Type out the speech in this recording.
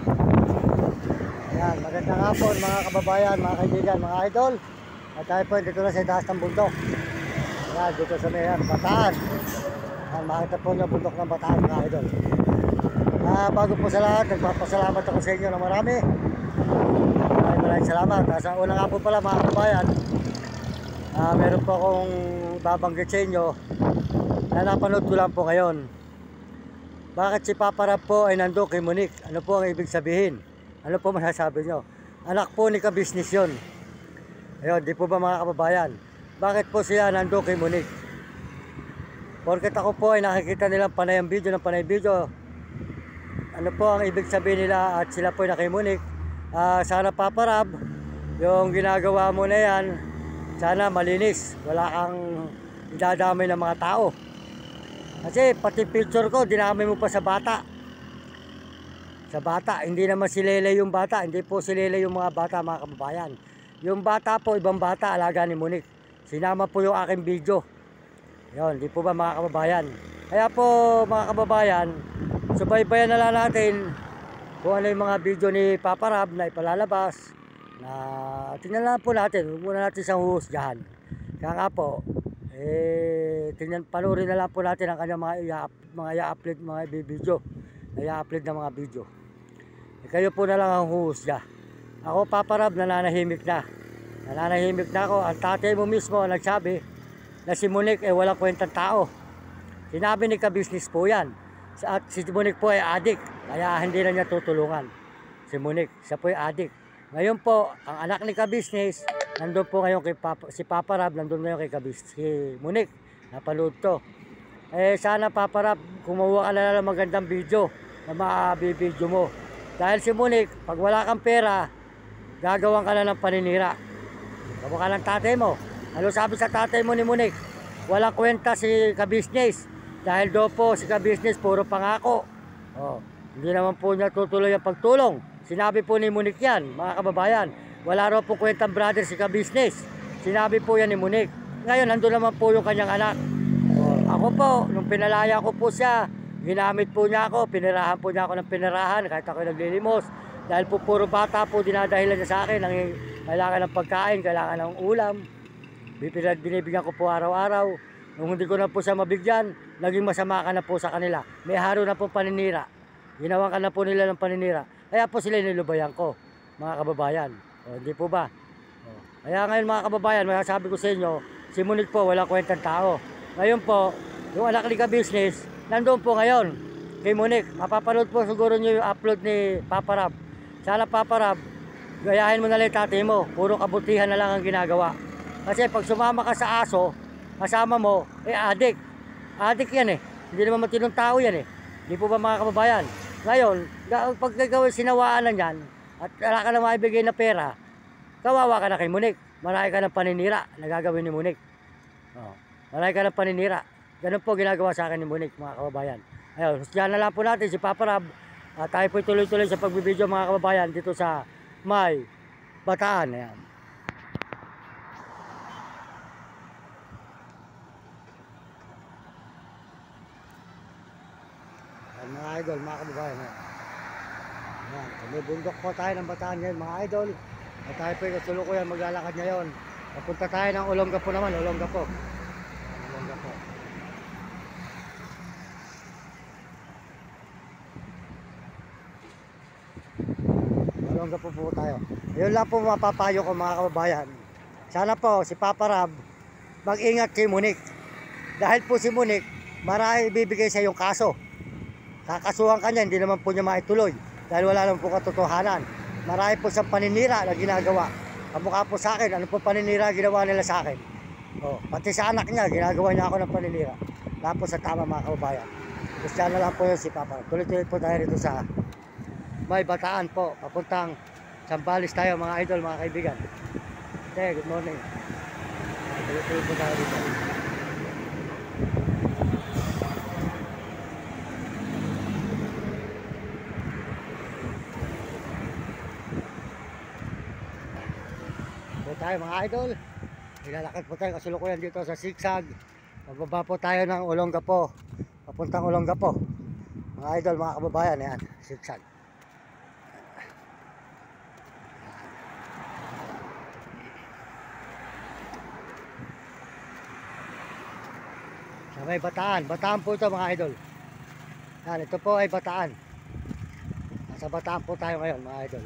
Ayan, magandang hapon mga kababayan, mga kaibigan, mga idol. At tayo po dito na sa taas ng bundok. Ayan, dito sa may Bataan. Ayan, makita po niyo bundok ng Bataan, mga idol. Bago po sa lahat, nagpapasalamat ako sa inyo na marami. Maraming salamat. Sa una nga po pala mga kababayan, meron po akong babanggit sa inyo na napanood ko lang po ngayon. Bakit si Papa Rab po ay nandun kay Monique? Ano po ang ibig sabihin? Ano po masasabi nyo? Anak po ni ka-business yun. Ayun, di po ba mga kababayan? Bakit po siya nandun kay Monique? Porket ako po ay nakikita nilang panay ang video ng panay video. Ano po ang ibig sabihin nila at sila po ay na kay Monique? Sana Papa Rab, yung ginagawa mo na yan, sana malinis. Wala kang idadamay ng mga tao. Kasi pati picture ko, dinamay mo pa sa bata. Sa bata, hindi naman si Lele yung bata. Hindi po si Lele yung mga bata, mga kababayan. Yung bata po, ibang bata, alaga ni Monique. Sinama po yung aking video. Yun, di po ba mga kababayan? Kaya po mga kababayan, subaybayan na lang natin kung ano yung mga video ni Papa Rab na ipalalabas. Na tingnan lang po natin, huwag muna natin siyang huhusgahan. Kaya nga po, panurin na lang po natin ang kanyang mga i-upload mga video. I-upload na mga video. Kayo po na lang ang huhusga. Ako Papa Rab, nananahimik na. Nananahimik na ako. Ang tatay mo mismo nagsabi na si Monique ay walang kwentang tao. Sinabi ni ka-business po yan. At si Monique po ay adik. Kaya hindi na niya tutulungan. Si Monique, siya po ay adik. Ngayon po, ang anak ni ka-business, nandun po ngayon kay si Papa Rab, nandun ngayon kay ka-business, si Monique. Napanood to. Sana Papa Rab, kumuha ka na ng magandang video na mabibidyo mo. Dahil si Monique, pag wala kang pera, gagawan ka na ng paninira. Kamukha ng tatay mo. Ano sabi sa tatay mo ni Monique? Walang kwenta si ka-business. Dahil do po si ka-business, puro pangako. Hindi naman po niya tutuloy ang pagtulong. Sinabi po ni Monique yan, mga kababayan. Wala raw po kwentang brother si ka-business. Sinabi po yan ni Monique. Ngayon, nandun naman po yung kanyang anak. Ako po, nung pinalaya ko po siya, ginamit po niya ako, pinirahan po niya ako ng pinirahan, kahit ako naglilimos. Dahil po puro bata po dinadahilan niya sa akin, kailangan ng pagkain, kailangan ng ulam. Binibigyan ko po araw-araw. Nung hindi ko na po siya mabigyan, naging masama ka na po sa kanila. May haro na po paninira. Ginawan ka na po nila ng paninira. Kaya po sila nilubayan ko, mga kababayan. Hindi po ba? Kaya ngayon mga kababayan, masasabi ko sa inyo, si Monique po walang kwentang tao. Ngayon po, yung anak ni ka-business, nandun po ngayon kay Monique. Mapapanood po siguro nyo yung upload ni Papa Rab. Sana Papa Rab, gayahin mo na lang yung tatay mo. Puro kabutihan na lang ang ginagawa. Kasi pag sumama ka sa aso, kasama mo, adik. Adik yan Hindi naman matinong tao yan Hindi po ba mga kababayan? Ngayon, pag gagawin sinawaan na yan, at wala ka na maibigay na pera, kawawa ka na kay Monique. Marami ka ng paninira na gagawin ni Monique. Marami ka ng paninira. Ganun po ginagawa sa akin ni Monique, mga kababayan. Ayun, husgahan na lang po natin si Papa Rab. Tayo po tuloy-tuloy sa pagbibideo mga kababayan dito sa may Bataan. Ayan. Mga idol, mga kababayan. Ayan, may bundok po tayo ng Bataan ngayon mga idol. At tayo po yung kasulukuyan maglalakad ngayon. Papunta tayo ng Olongapo naman, Olongapo. Olongapo. Olongapo po tayo. Yun lang po mapapayo ko mga kababayan. Sana po si Papa Rab mag-ingat kay Monique. Dahil po si Monique, marami ibibigay sa yung kaso. Kakasuhan ka niya, hindi naman po niya maituloy. Dahil wala naman po katotohanan. Marami po sa paninira na ginagawa. Kamukha po sa akin, ano po paninira ginawa nila sa akin. Pati sa anak niya, ginagawa niya ako ng paninira. Tapos sa tama mga kababayan. Gusto na lang po yun si Papa. Tuloy-tuloy po tayo rito sa may Bataan po. Papuntang Sambales tayo mga idol, mga kaibigan. Okay, good morning. Tuloy-tuloy po tayo dito. Tayo mga idol, ilalakad po tayo kasulukuyan dito sa Sigsag. Magbaba po tayo ng Olongapo, papuntang Olongapo mga idol, mga kababayan. Yan, Sigsag. May Bataan. Bataan po ito mga idol. Yan, ito po ay Bataan. Nasa Bataan po tayo ngayon mga idol.